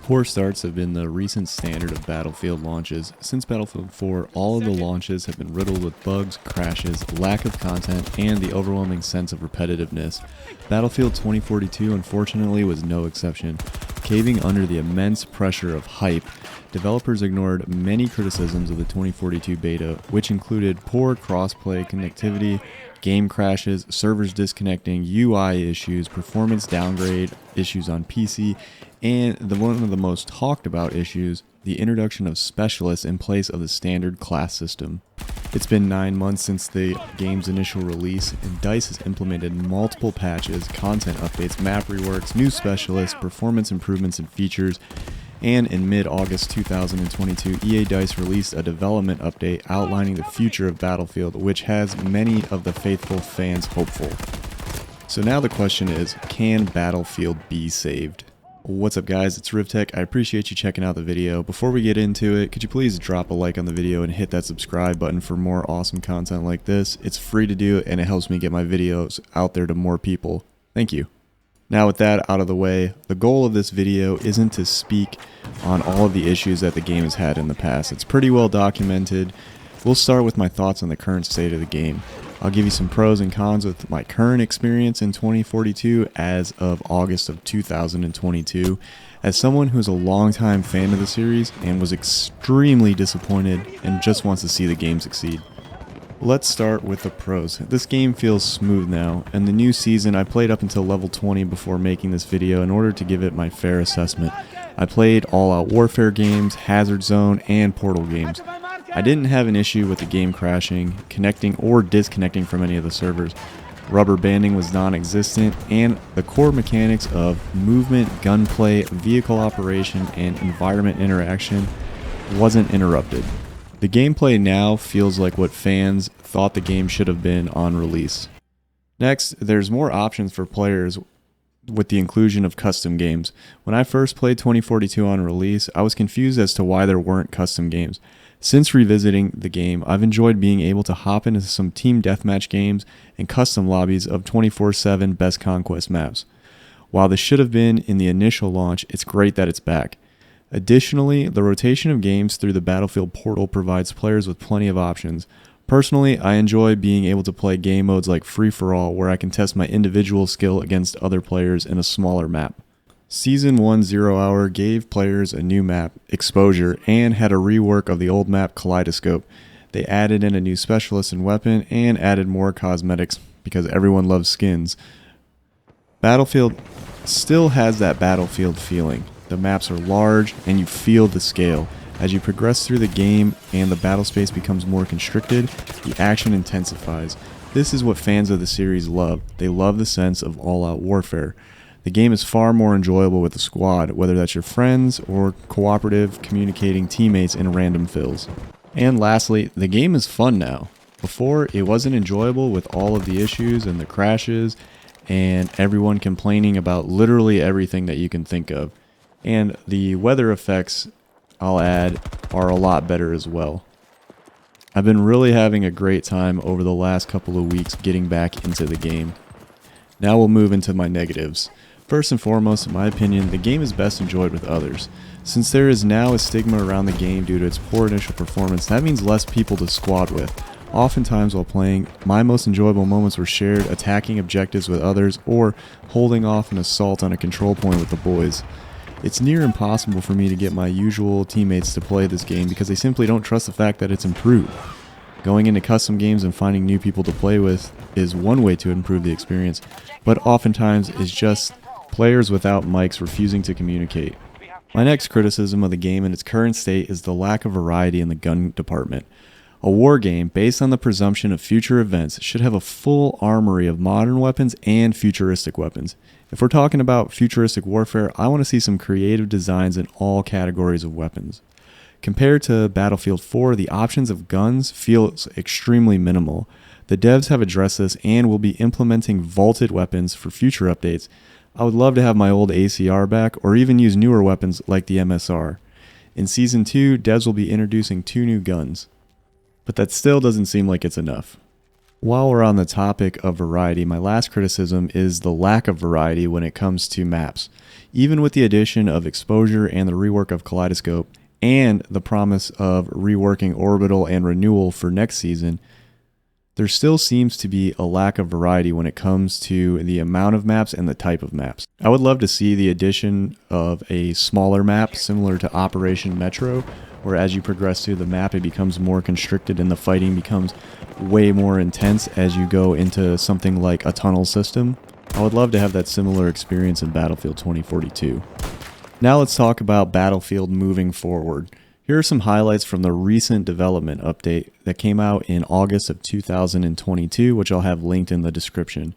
Poor starts have been the recent standard of Battlefield launches. Since Battlefield 4, all of the launches have been riddled with bugs, crashes, lack of content, and the overwhelming sense of repetitiveness. Battlefield 2042 unfortunately was no exception. Caving under the immense pressure of hype, developers ignored many criticisms of the 2042 beta, which included poor crossplay connectivity, game crashes, servers disconnecting, UI issues, performance downgrade issues on PC, and one of the most talked about issues, the introduction of specialists in place of the standard class system. It's been 9 months since the game's initial release, and DICE has implemented multiple patches, content updates, map reworks, new specialists, performance improvements and features, and in mid-August 2022, EA DICE released a development update outlining the future of Battlefield, which has many of the faithful fans hopeful. So now the question is, can Battlefield be saved? What's up guys, it's Rivtech. I appreciate you checking out the video. Before we get into it, could you please drop a like on the video and hit that subscribe button for more awesome content like this? It's free to do and it helps me get my videos out there to more people. Thank you. Now with that out of the way, the goal of this video isn't to speak on all of the issues that the game has had in the past. It's pretty well documented. We'll start with my thoughts on the current state of the game. I'll give you some pros and cons with my current experience in 2042 as of August of 2022. As someone who's a longtime fan of the series and was extremely disappointed and just wants to see the game succeed. Let's start with the pros. This game feels smooth now, and the new season I played up until level 20 before making this video in order to give it my fair assessment. I played all-out warfare games, Hazard Zone, and Portal games. I didn't have an issue with the game crashing, connecting or disconnecting from any of the servers. Rubber banding was non-existent, and the core mechanics of movement, gunplay, vehicle operation, and environment interaction wasn't interrupted. The gameplay now feels like what fans thought the game should have been on release. Next, there's more options for players with the inclusion of custom games. When I first played 2042 on release, I was confused as to why there weren't custom games. Since revisiting the game, I've enjoyed being able to hop into some team deathmatch games and custom lobbies of 24/7 Best Conquest maps. While this should have been in the initial launch, it's great that it's back. Additionally, the rotation of games through the Battlefield portal provides players with plenty of options. Personally, I enjoy being able to play game modes like Free-for-All, where I can test my individual skill against other players in a smaller map. Season 1 Zero Hour gave players a new map, Exposure, and had a rework of the old map, Kaleidoscope. They added in a new specialist and weapon, and added more cosmetics, because everyone loves skins. Battlefield still has that Battlefield feeling. The maps are large, and you feel the scale. As you progress through the game and the battle space becomes more constricted, the action intensifies. This is what fans of the series love. They love the sense of all-out warfare. The game is far more enjoyable with the squad, whether that's your friends or cooperative communicating teammates in random fills. And lastly, the game is fun now. Before, it wasn't enjoyable with all of the issues and the crashes and everyone complaining about literally everything that you can think of. And the weather effects, I'll add, are a lot better as well. I've been really having a great time over the last couple of weeks getting back into the game. Now we'll move into my negatives. First and foremost, in my opinion, the game is best enjoyed with others. Since there is now a stigma around the game due to its poor initial performance, that means less people to squad with. Oftentimes while playing, my most enjoyable moments were shared attacking objectives with others or holding off an assault on a control point with the boys. It's near impossible for me to get my usual teammates to play this game because they simply don't trust the fact that it's improved. Going into custom games and finding new people to play with is one way to improve the experience, but oftentimes it's just players without mics refusing to communicate. My next criticism of the game in its current state is the lack of variety in the gun department. A war game based on the presumption of future events should have a full armory of modern weapons and futuristic weapons. If we're talking about futuristic warfare, I want to see some creative designs in all categories of weapons. Compared to Battlefield 4, the options of guns feels extremely minimal. The devs have addressed this and will be implementing vaulted weapons for future updates. I would love to have my old ACR back or even use newer weapons like the MSR. In Season 2, devs will be introducing 2 new guns. But that still doesn't seem like it's enough. While we're on the topic of variety, my last criticism is the lack of variety when it comes to maps. Even with the addition of Exposure and the rework of Kaleidoscope, and the promise of reworking Orbital and Renewal for next season, there still seems to be a lack of variety when it comes to the amount of maps and the type of maps. I would love to see the addition of a smaller map similar to Operation Metro, where as you progress through the map it becomes more constricted and the fighting becomes way more intense as you go into something like a tunnel system. I would love to have that similar experience in Battlefield 2042. Now let's talk about Battlefield moving forward. Here are some highlights from the recent development update that came out in August of 2022, which I'll have linked in the description.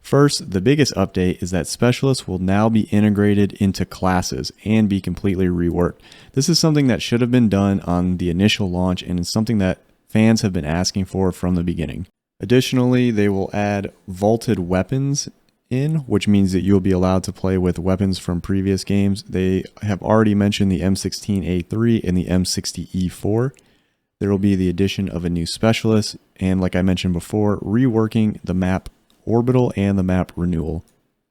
First, the biggest update is that Specialists will now be integrated into classes and be completely reworked. This is something that should have been done on the initial launch and is something that fans have been asking for from the beginning. Additionally, they will add vaulted weapons in, which means that you'll be allowed to play with weapons from previous games. They have already mentioned the M16A3 and the M60E4. There will be the addition of a new Specialist, and like I mentioned before, reworking the map Orbital and the map Renewal.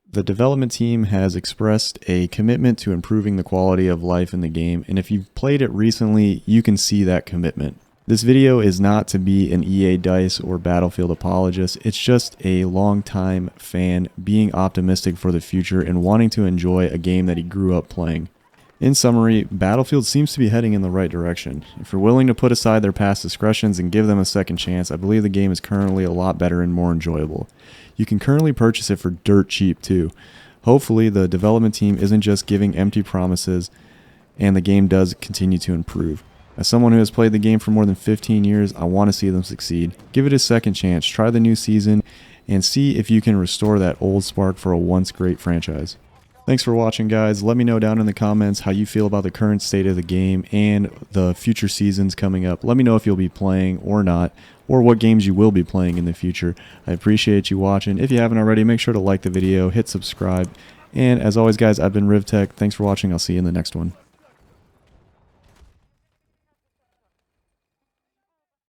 The development team has expressed a commitment to improving the quality of life in the game, and if you've played it recently, you can see that commitment. This video is not to be an EA DICE or Battlefield apologist, it's just a long-time fan being optimistic for the future and wanting to enjoy a game that he grew up playing. In summary, Battlefield seems to be heading in the right direction. If you're willing to put aside their past discretions and give them a second chance, I believe the game is currently a lot better and more enjoyable. You can currently purchase it for dirt cheap too. Hopefully the development team isn't just giving empty promises and the game does continue to improve. As someone who has played the game for more than 15 years, I want to see them succeed. Give it a second chance, try the new season, and see if you can restore that old spark for a once great franchise. Thanks for watching, guys. Let me know down in the comments how you feel about the current state of the game and the future seasons coming up. Let me know if you'll be playing or not, or what games you will be playing in the future. I appreciate you watching. If you haven't already, make sure to like the video, hit subscribe, and as always, guys, I've been RivTech. Thanks for watching. I'll see you in the next one.